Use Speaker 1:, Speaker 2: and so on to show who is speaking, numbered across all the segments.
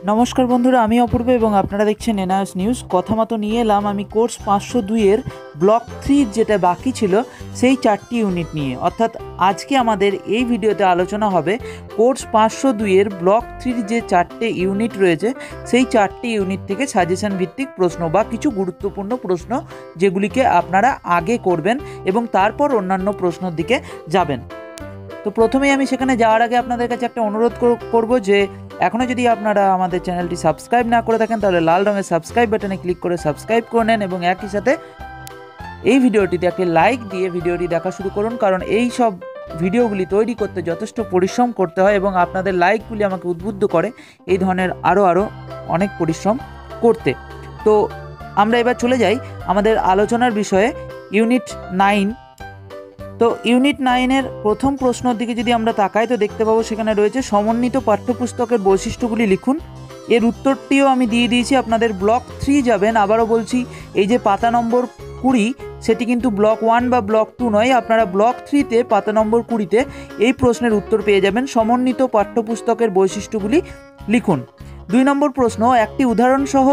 Speaker 1: नमस्कार बंधुरा आमी अपूर्व एवं आपनारा देखछेन NIOS न्यूज़। कथा मतो निये एलाम आमी कोर्स 502 एर ब्लक 3 जेटा बाकी छिलो सेई 4टी यूनिट निये। अर्थात आजके आमादेर एई भिडियोते आलोचना होबे कोर्स 502 एर ब्लक 3 जे 4टे यूनिट रयेछे सेई 4टी यूनिट थेके साजेशन भित्तिक प्रश्न बा किछु गुरुत्वपूर्ण प्रश्न जेगुलिके आपनारा आगे करबेन एवं तारपर अन्यान्य प्रश्नर दिके जाबेन। तो प्रथमेई आमी सेखाने जाओयार आगे आपनादेर काछे एकटा अनुरोध करब जे एखोनो यदि आपनारा आमादेर चैनलटी सबस्क्राइब ना करे थाकेन ताहले लाल रंगेर सबस्क्राइब बाटने क्लिक करे सबस्क्राइब करे नेन एबं एकई साथे এই ভিডিওটিতে একটি লাইক দিয়ে ভিডিওটি দেখা শুরু করুন, কারণ এই সব ভিডিওগুলি তৈরি করতে যথেষ্ট পরিশ্রম করতে হয় এবং আপনাদের লাইকগুলি আমাকে উদ্বুদ্ধ করে এই ধরনের আরও অনেক পরিশ্রম করতে। তো আমরা এবার চলে যাই আমাদের আলোচনার বিষয়ে ইউনিট 9। তো ইউনিট 9 এর প্রথম প্রশ্নের দিকে যদি আমরা তাকাই তো দেখতে পাবো সেখানে রয়েছে সমন্বিত পাঠ্যপুস্তকের বৈশিষ্ট্যগুলি লিখুন। এর উত্তরটিও আমি দিয়ে দিয়েছি, আপনাদের ব্লক 3 যাবেন। আবারও বলছি, এই যে পাতা নম্বর 20 সেটি কিন্তু ব্লক 1 বা ব্লক 2 নয়, আপনারা ব্লক 3তে পাতা নম্বর 20তে এই প্রশ্নের উত্তর পেয়ে যাবেন। সমন্বিত পাঠ্যপুস্তকের বৈশিষ্ট্যগুলি লিখুন। 2 নম্বর প্রশ্ন, একটি উদাহরণ সহ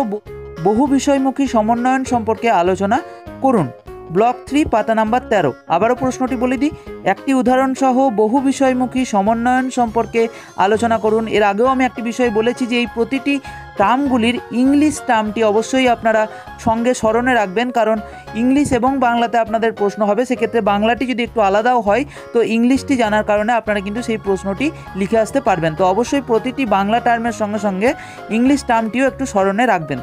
Speaker 1: বহু বিষয়মুখী সমন্বয়ন সম্পর্কে আলোচনা করুন। ব্লক 3 পাতা নাম্বার 13। আবারও প্রশ্নটি বলে দিই, একটি উদাহরণ সহ বহু বিষয়মুখী সমন্বয়ন সম্পর্কে আলোচনা করুন। এর আগেও আমি একটি বিষয় বলেছি যে এই প্রতিটি টার্মগুলির ইংলিশ টার্মটি অবশ্যই আপনারা সঙ্গে স্মরণে রাখবেন, কারণ ইংলিশ এবং বাংলাতে আপনাদের প্রশ্ন হবে। সেক্ষেত্রে বাংলাটি যদি একটু আলাদাও হয় তো ইংলিশটি জানার কারণে আপনারা কিন্তু সেই প্রশ্নটি লিখে আসতে পারবেন। তো অবশ্যই প্রতিটি বাংলা টার্মের সঙ্গে সঙ্গে ইংলিশ টার্মটিও একটু স্মরণে রাখবেন।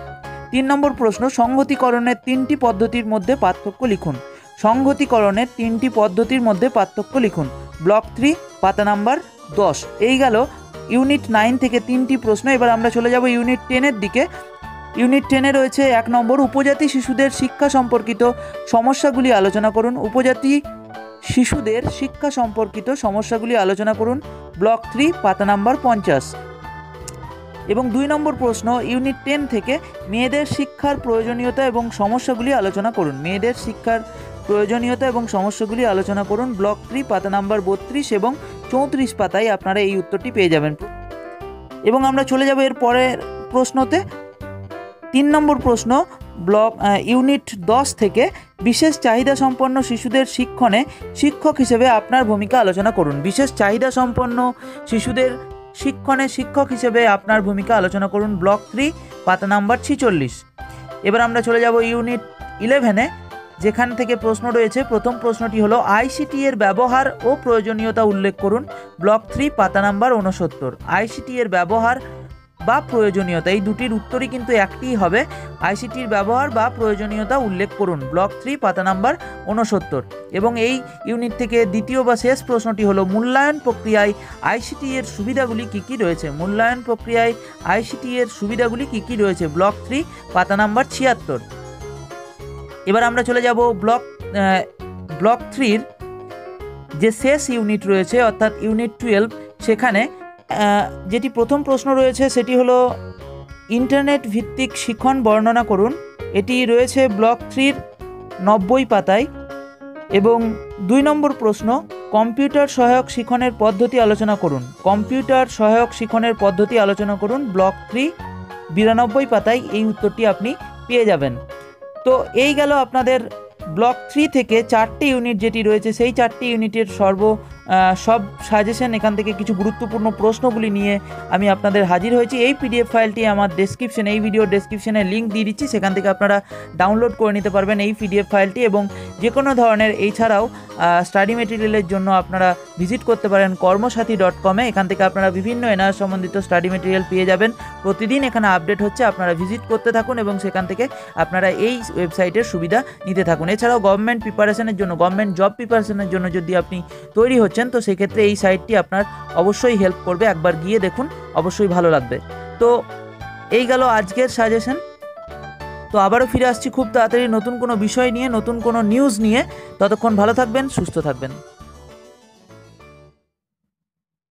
Speaker 1: 3 নম্বর প্রশ্ন, সংহতিকরণের 3টি পদ্ধতির মধ্যে পার্থক্য লিখুন। সংহতিকরণের 3টি পদ্ধতির মধ্যে পার্থক্য লিখুন। ব্লক 3 পাতা নাম্বার 10। এই গেল ইউনিট 9 থেকে 3টি প্রশ্ন। এবার আমরা চলে যাব ইউনিট 10 এর দিকে। ইউনিট 10-এ রয়েছে 1 নম্বর, উপজাতি শিশুদের শিক্ষা সম্পর্কিত সমস্যাগুলি আলোচনা করুন। উপজাতি শিশুদের শিক্ষা সম্পর্কিত সমস্যাগুলি আলোচনা করুন। ব্লক 3 পাতা নাম্বার 50। এবং 2 নম্বর প্রশ্ন, ইউনিট 10 থেকে মেয়েদের শিক্ষার প্রয়োজনীয়তা এবং সমস্যাগুলি আলোচনা করুন। মেয়েদের শিক্ষার প্রয়োজনীয়তা এবং সমস্যাগুলি আলোচনা করুন। ব্লক 3 পাতা নাম্বার 32 এবং 34 পাতায় আপনারা এই উত্তরটি পেয়ে যাবেন। এবং আমরা চলে যাব এর পরের প্রশ্নতে। 3 নম্বর প্রশ্ন, ব্লক ইউনিট 10 থেকে বিশেষ চাহিদা সম্পন্ন শিশুদের শিক্ষণে শিক্ষক হিসেবে আপনার ভূমিকা আলোচনা করুন। বিশেষ চাহিদা সম্পন্ন শিশুদের শিক্ষণে শিক্ষক হিসেবে আপনার ভূমিকা আলোচনা করুন। ব্লক 3 পাতা নাম্বার 46। এবার আমরা চলে যাব ইউনিট 11-এ, যেখান থেকে প্রশ্ন রয়েছে। প্রথম প্রশ্নটি হলো আইসিটি এর ব্যবহার ও প্রয়োজনীয়তা উল্লেখ করুন। ব্লক 3 পাতা নাম্বার 69। আইসিটি এর ব্যবহার বা প্রয়োজনীয়তা, এই দুটির উত্তরই কিন্তু একটিই হবে। আইসিটির ব্যবহার বা প্রয়োজনীয়তা উল্লেখ করুন। ব্লক 3 পাতা নাম্বার 69। এবং এই ইউনিট থেকে দ্বিতীয় বা শেষ প্রশ্নটি হলো মূল্যায়ন প্রক্রিয়ায় আইসিটি এর সুবিধাগুলি কী কী রয়েছে। মূল্যায়ন প্রক্রিয়ায় আইসিটি এর সুবিধাগুলি কী কী রয়েছে। ব্লক 3 পাতা নাম্বার 76। এবার আমরা চলে যাব ব্লক 3-র যে শেষ ইউনিট রয়েছে অর্থাৎ ইউনিট 12। সেখানে যেটি প্রথম প্রশ্ন রয়েছে সেটি হলো ইন্টারনেট ভিত্তিক শিক্ষণ বর্ণনা করুন। এটি রয়েছে ব্লক 3-র 90 পাতায়। এবং 2 নম্বর প্রশ্ন, কম্পিউটার সহায়ক শিক্ষণের পদ্ধতি আলোচনা করুন। কম্পিউটার সহায়ক শিক্ষণের পদ্ধতি আলোচনা করুন। ব্লক 3 92 পাতায় এই উত্তরটি আপনি পেয়ে যাবেন। তো এই গেল আপনাদের ব্লক 3 থেকে 4টি ইউনিট যেটি রয়েছে সেই 4টি ইউনিটের সব সাজেশন। এখান থেকে কিছু গুরুত্বপূর্ণ প্রশ্নগুলি নিয়ে আমি আপনাদের হাজির হয়েছি। এই পিডিএফ ফাইলটি আমার ডেসক্রিপশনে, এই ভিডিও ডেসক্রিপশনে লিঙ্ক দিয়ে দিচ্ছি, সেখান থেকে আপনারা ডাউনলোড করে নিতে পারবেন এই পিডিএফ ফাইলটি। এবং যে কোনো ধরনের এছাড়াও স্টাডি মেটেরিয়ালের জন্য আপনারা ভিজিট করতে পারেন কর্মসাথী.com-এ। এখান থেকে আপনারা বিভিন্ন NIOS সম্বন্ধিত স্টাডি মেটেরিয়াল পেয়ে যাবেন। প্রতিদিন এখানে আপডেট হচ্ছে, আপনারা ভিজিট করতে থাকুন এবং সেখান থেকে আপনারা এই ওয়েবসাইটের সুবিধা নিতে থাকুন। এছাড়াও গভর্নমেন্ট প্রিপারেশনের জন্য, গভর্নমেন্ট জব প্রিপারেশনের জন্য যদি আপনি তৈরি হচ্ছেন তো সেক্ষেত্রে এই সাইটটি আপনার অবশ্যই হেল্প করবে। একবার গিয়ে দেখুন, অবশ্যই ভালো লাগবে। তো এই গেল আজকের সাজেশন। তো আবারও ফিরে আসছি খুব তাড়াতাড়ি নতুন কোনো বিষয় নিয়ে, নতুন কোনো নিউজ নিয়ে। ততক্ষণ ভালো থাকবেন, সুস্থ থাকবেন।